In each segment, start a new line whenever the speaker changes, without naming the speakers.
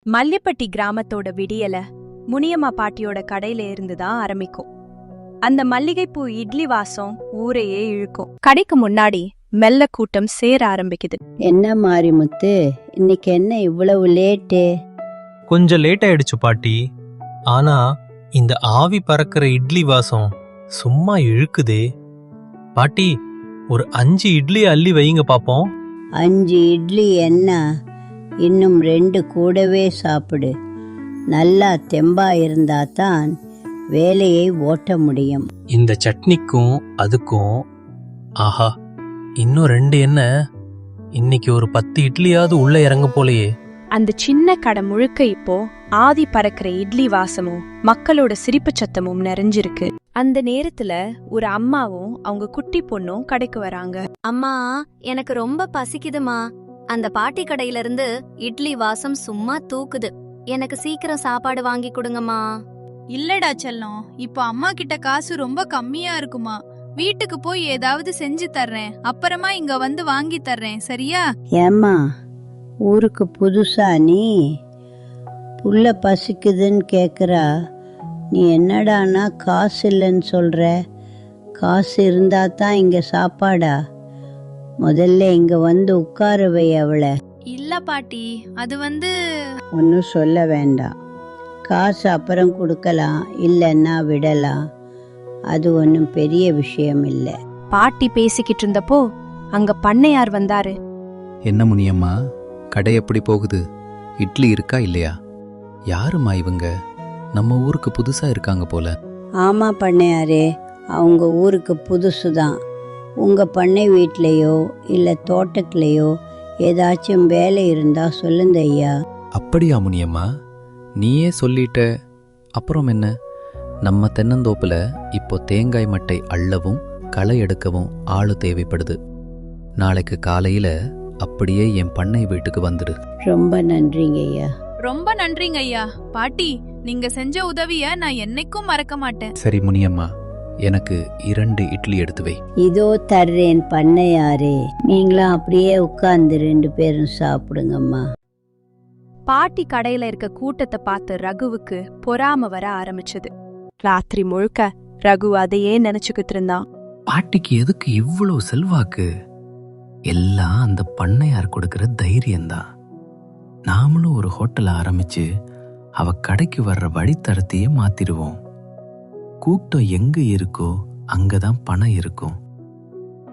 மல்லிப்பட்டி கிராமத்தோட விடியல முனியம்மா பாட்டியோட கடையில இருந்துதான் ஆரம்பிக்கும். அந்த மல்லிகைப்பூ இட்லி வாசம் ஊரையே இழுக்கும். கடைக்கு முன்னாடி மெல்ல கூட்டம் சேர ஆரம்பிக்குது.
என்ன மாரிமுத்து, இன்னைக்கு என்ன இவ்வளவு லேட்டு?
கொஞ்சம் லேட் ஆயிடுச்சு பாட்டி. ஆனா இந்த ஆவி பறக்கிற இட்லி வாசம் சும்மா இழுக்குதே. பாட்டி, ஒரு 5 இட்லி அள்ளி வைங்க பாப்போம்.
5 இட்லி என்ன, இன்னும் 2 கூடவே சாப்பிடு. நல்லா தெம்பா இருந்தா தான் வேலையை ஓட்ட முடியும்.
இந்த சட்னிக்கும் அதுக்கும் ஆஹா, இன்னும் 2 என்ன? இன்னைக்கு ஒரு 10 இட்லியாவது உள்ள இறங்க போலையே.
அந்த சின்ன கடை முழுக்க இப்போ ஆதி பறக்கிற இட்லி வாசமும் மக்களோட சிரிப்பு சத்தமும் நிறைஞ்சிருக்கு. அந்த நேரத்துல ஒரு அம்மாவும் அவங்க குட்டி பொண்ணும் கடைக்கு வராங்க.
அம்மா, எனக்கு ரொம்ப பசிக்குதுமா. அந்த பாட்டி கடையில இருந்து இட்லி வாசம் சும்மா தூக்குது. எனக்கு சீக்கிரம் சாப்பாடு வாங்கி கொடுங்கம்மா.
இல்லடா செல்லம், இப்போ அம்மா கிட்ட காசு ரொம்ப கம்மியா இருக்குமா. வீட்டுக்கு போய் ஏதாவது செஞ்சு தர்றேன், அப்புறமா இங்க வந்து வாங்கி தர்றேன், சரியா?
ஏம்மா, ஊருக்கு புதுசா நீ? புள்ள பசிக்குதுன்னு கேக்குறா, நீ என்னடானா காசு இல்லைன்னு சொல்ற? காசு இருந்தா தான் இங்க சாப்பாடா? முதல்ல இங்க வந்து உட்கார வை அவளை.
இல்ல பாட்டி, அது
ஒன்னும் சொல்ல வேண்டாம். காசு அப்புறம் கொடுக்கலாம், இல்லைன்னா விடலாம். அது ஒன்றும் பெரிய விஷயம் இல்லை.
பாட்டி பேசிக்கிட்டு இருந்தப்போ அங்க பண்ணையார் வந்தாரு.
என்ன முனியம்மா, கடை எப்படி போகுது? இட்லி இருக்கா இல்லையா? யாருமா இவங்க? நம்ம ஊருக்கு புதுசா இருக்காங்க போல.
ஆமா பண்ணையாரே, அவங்க ஊருக்கு புதுசுதான். உங்க பண்ணை வீட்லயோ இல்ல தோட்டத்திலேயோ ஏதாச்சும் வேலை இருந்தா சொல்லுங்க ஐயா.
அப்படியா முனியம்மா, நீயே சொல்லிட்ட. அப்புறம் என்ன, நம்ம தென்னந்தோப்புல இப்போ தேங்காய் மட்டை அள்ளவும் களை எடுக்கவும் ஆளு தேவைப்படுது. நாளைக்கு காலையில அப்படியே என் பண்ணை வீட்டுக்கு வந்துடு.
ரொம்ப நன்றிங்க ஐயா.
ரொம்ப நன்றிங்க ஐயா. பாட்டி, நீங்க செஞ்ச உதவிய நான் என்னைக்கும் மறக்க மாட்டேன்.
சரி முனியம்மா, எனக்கு 2 இட்லி எடுத்து வை.
இதோ தர்றேன் பண்ணையாரே. நீங்களும் அப்படியே உட்கார்ந்து 2 பேரும் சாப்பிடுங்கம்மா.
பாட்டி கடையில இருக்க கூட்டத்தை பார்த்து ரகுவுக்கு பொறாம வர ஆரம்பிச்சது. ராத்திரி முழுக்க ரகு அதையே நினைச்சுக்கிட்டு இருந்தான்.
பாட்டிக்கு எதுக்கு இவ்வளவு செல்வாக்கு? எல்லாம் அந்த பண்ணையார் கொடுக்கிற தைரியம்தான். நாமளும் ஒரு ஹோட்டல் ஆரம்பிச்சு அவ கடைக்கு வர்ற வழித்தடத்தையே மாத்திடுவோம். கூட்டம் எங்க இருக்கோ அங்கதான் பணம் இருக்கும்.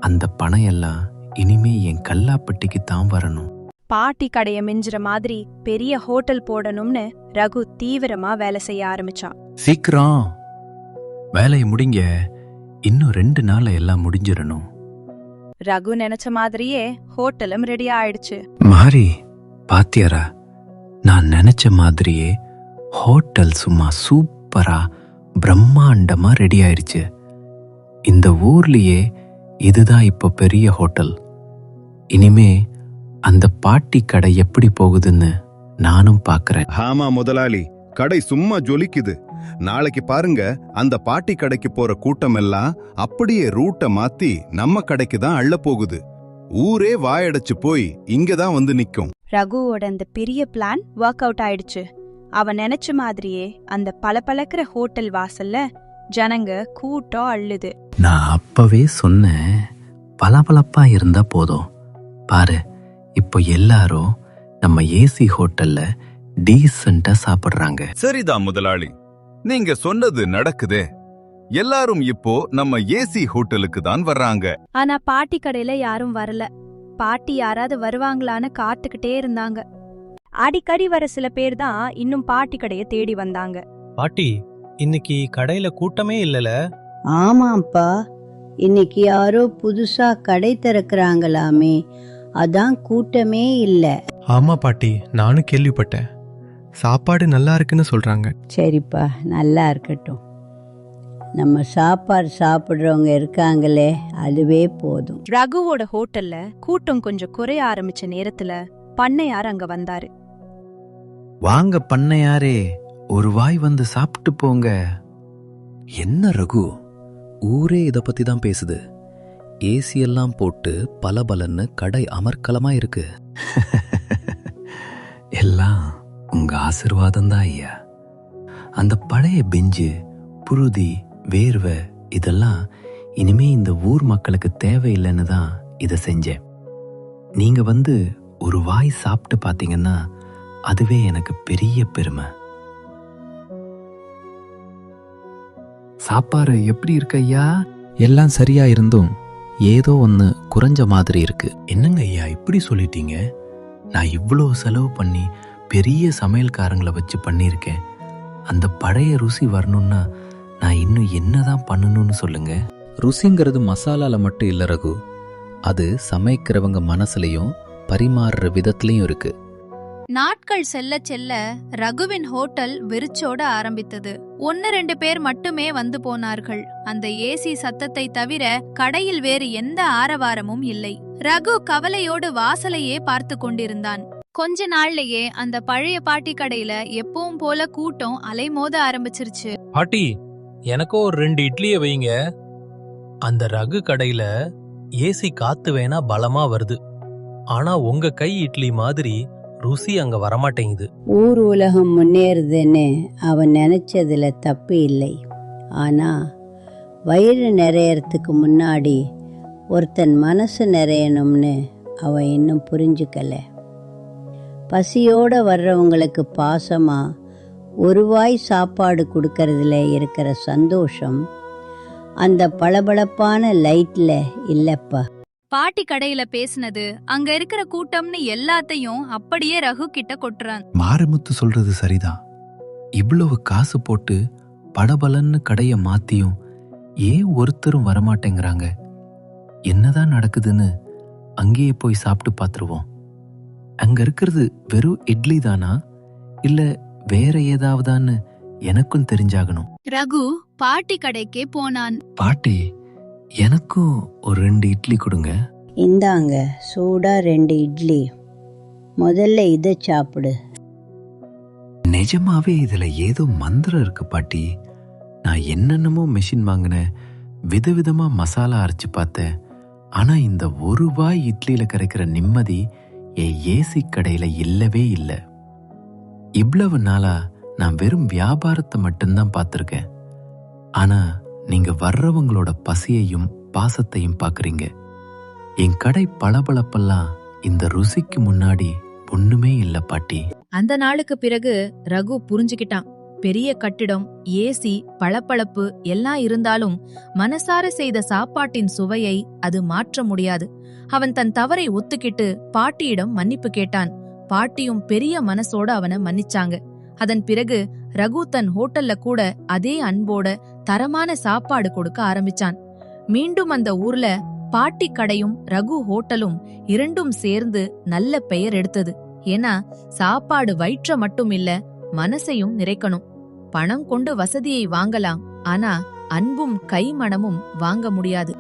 அந்த பணம் எல்லாம் இனிமே என் கல்லாப்பட்டிக்கு தான் வரணும்.
பாட்டி கடைய மிஞ்சுற மாதிரி பெரிய ஹோட்டல் போடணும்னு ரகு தீவிரமா வேலை செய்ய ஆரம்பிச்சான்.
சீக்கிரம் வேலையை முடிங்க, இன்னும் 2 நாள்ல எல்லாம் முடிஞ்சிடணும்.
ரகு நினைச்ச மாதிரியே ஹோட்டலும் ரெடி ஆயிடுச்சு.
மாறி பாத்தியாரா, நான் நினைச்ச மாதிரியே ஹோட்டல் சும்மா சூப்பரா பிரம்மாண்டமா ரெடி ஆயிடுச்சு. இந்த ஊர்லயே இதுதான் இப்போ பெரிய ஹோட்டல். இனிமே அந்த பாட்டி கடை எப்படி போகுதுன்னு நானும் பாக்குறேன்.
ஆமா முதலாளி, கடை சும்மா ஜொலிக்குது. நாளைக்கு பாருங்க, அந்த பாட்டி கடைக்கு போற கூட்டம் எல்லாம் அப்படியே ரூட்டை மாத்தி நம்ம கடைக்கு தான் அள்ள போகுது. ஊரே வாயடைச்சு போய் இங்கதான் வந்து நிக்கும்.
ரகுவோட அந்த பெரிய பிளான் ஒர்க் அவுட் ஆயிடுச்சு. அவன் நினைச்ச மாதிரியே அந்த பளபளக்கிற ஹோட்டல் வாசல்ல ஜனங்க கூட்டம் அள்ளுது.
நான் அப்பவே சொன்னேன், பளபளப்பா இருந்தா போதும். பாரு, இப்போ எல்லாரும் நம்ம ஏசி ஹோட்டல்ல டீசென்ட்டா சாப்பிடுறாங்க.
சரிதான் முதலாளி, நீங்க சொன்னது நடக்குதே. எல்லாரும் இப்போ நம்ம ஏசி ஹோட்டலுக்கு தான் வர்றாங்க.
ஆனா பாட்டி கடையில யாரும் வரல. பாட்டி யாராவது வருவாங்களான்னு காத்துக்கிட்டே இருந்தாங்க. அடிக்கடி வர சில பேர் தான் இன்னும் பாட்டி கடைய தேடி வந்தாங்க.
பாட்டி, இன்னைக்கு கடையில கூட்டமே இல்லல?
ஆமாப்பா, இன்னைக்கு யாரோ புதுசா கடை திறக்கிறாங்களாமே, அதான் கூட்டமே இல்ல.
ஆமா பாட்டி, நானும் கேள்விப்பட்டேன். சாப்பாடு நல்லா இருக்குன்னு சொல்றாங்க.
சரிப்பா, நல்லா இருக்கட்டும். நம்ம சாப்பாடு சாப்பிடுறவங்க இருக்காங்களே, அதுவே போதும்.
ரகுவோட ஹோட்டல்ல கூட்டம் கொஞ்சம் குறைய ஆரம்பிச்ச நேரத்துல பண்ணையார் அங்க வந்தாரு.
வாங்க பண்ணையாரே, ஒரு வாய் வந்து சாப்பிட்டு போங்க. என்ன ரகு, ஊரே இத பத்தி தான் பேசுது. ஏசி எல்லாம் போட்டு பலபலன்னு கடை அமர்க்கலமா இருக்கு. எல்லாம் உங்க ஆசிர்வாதம் தான் ஐயா. அந்த பழைய பெஞ்சு, புழுதி, வேர்வை இதெல்லாம் இனிமே இந்த ஊர் மக்களுக்கு தேவையில்லைன்னு தான் இதை செஞ்சேன். நீங்க வந்து ஒரு வாய் சாப்பிட்டு பாத்தீங்கன்னா அதுவே எனக்கு பெரிய பெருமை. சாப்பாடு எப்படி இருக்கு ஐயா? எல்லாம் சரியா இருந்தும் ஏதோ ஒன்று குறைஞ்ச மாதிரி இருக்கு. என்னங்க ஐயா இப்படி சொல்லிட்டீங்க? நான் இவ்வளோ செலவு பண்ணி பெரிய சமையல்காரங்களை வச்சு பண்ணியிருக்கேன். அந்த பழைய ருசி வரணும்னா நான் இன்னும் என்னதான் பண்ணணும்னு சொல்லுங்க. ருசிங்கிறது மசாலால மட்டும் இல்ல ரகு, அது சமைக்கிறவங்க மனசுலையும் பரிமாறுற விதத்திலையும் இருக்கு.
நாட்கள் செல்ல செல்ல ரகுவின் ஹோட்டல் வெறிச்சோட ஆரம்பித்தது. 1-2 பேர் மட்டுமே வந்து போனார்கள். அந்த ஏசி சத்தத்தை தவிர கடையில் வேறு எந்த ஆரவாரமும் இல்லை. ரகு கவலையோடு வாசலையே பார்த்து கொண்டிருந்தான். கொஞ்ச நாள்லயே அந்த பழைய பாட்டி கடையில எப்பவும் போல கூட்டம் அலைமோத ஆரம்பிச்சிருச்சு.
பாட்டி, எனக்கும் ஒரு 2 இட்லியை வைங்க. அந்த ரகு கடையில ஏசி காத்து வேணா பலமா வருது, ஆனா உங்க கை இட்லி மாதிரி ருசி அங்க வரமாட்டேங்குது.
ஊர் உலகம் முன்னேறுதுன்னு அவன் நினைச்சதுல தப்பு இல்லை. ஆனா வயிறு நிறையறதுக்கு முன்னாடி ஒருத்தன் மனசு நிறையணும்னு அவன் இன்னும் புரிஞ்சுக்கல. பசியோட வர்றவங்களுக்கு பாசமா ஒரு வாய் சாப்பாடு கொடுக்கறதுல இருக்கிற சந்தோஷம் அந்த பளபளப்பான லைட்ல இல்லப்பா.
பாட்டி கடையில பேசினது அங்க இருக்கிற கூட்டம்னு எல்லாத்தையும் அப்படியே ரகு கிட்ட கொட்டுறான்.
மாரிமுத்து சொல்றது சரிதான். இவ்வளவு காசு போட்டு படபலன்னு கடைய மாத்தியும் ஏன் ஒருத்தரும் வரமாட்டேங்கிறாங்க? என்னதான் நடக்குதுன்னு அங்கேயே போய் சாப்பிட்டு பாத்துருவோம். அங்க இருக்கிறது வெறும் இட்லி தானா இல்ல வேற ஏதாவதான்னு எனக்கும் தெரிஞ்சாகணும்.
ரகு பாட்டி கடைக்கே போனான்.
பாட்டி, எனக்கும் ஒரு 2 இட்லி கொடுங்க.
இந்தாங்க சூடா 2 இட்லி. முதல்ல இதை சாப்பிடு.
நிஜமாவே இதுல ஏதோ மந்திரம் இருக்கு பாட்டி. நான் என்னென்னமோ மெஷின் வாங்கினேன், விதவிதமா மசாலா அரைச்சு பார்த்தேன். ஆனா இந்த ஒரு வாய் இட்லியில கிடைக்கிற நிம்மதி என் ஏசி கடையில இல்லவே இல்லை. இவ்வளவு நாளா நான் வெறும் வியாபாரத்தை மட்டும்தான் பார்த்திருக்கேன். ஆனா நீங்க வர்றவங்களோட பசியையும் பாசத்தையும் பாக்குறீங்க. என் கடை பளபளப்பெல்லாம் இந்த ருசிக்கு முன்னாடி ஒண்ணுமே இல்ல பாட்டி.
அந்த நாளுக்கு பிறகு ரகு புரிஞ்சுக்கிட்டான். பெரிய கட்டிடம், ஏசி, பளபளப்பு எல்லாம் இருந்தாலும் மனசார செய்த சாப்பாட்டின் சுவையை அது மாற்ற முடியாது. அவன் தன் தவறை ஒத்துக்கிட்டு பாட்டியிடம் மன்னிப்பு கேட்டான். பாட்டியும் பெரிய மனசோட அவனை மன்னிச்சாங்க. அதன் பிறகு ரகு தன் ஹோட்டல்ல கூட அதே அன்போட தரமான சாப்பாடு கொடுக்க ஆரம்பிச்சான். மீண்டும் அந்த ஊர்ல பாட்டி கடையும் ரகு ஹோட்டலும் இரண்டும் சேர்ந்து நல்ல பெயர் எடுத்தது. ஏன்னா சாப்பாடு வயிற்ற மட்டும் இல்ல, மனசையும் நிறைக்கணும். பணம் கொண்டு வசதியை வாங்கலாம், ஆனா அன்பும் கைமணமும் வாங்க முடியாது.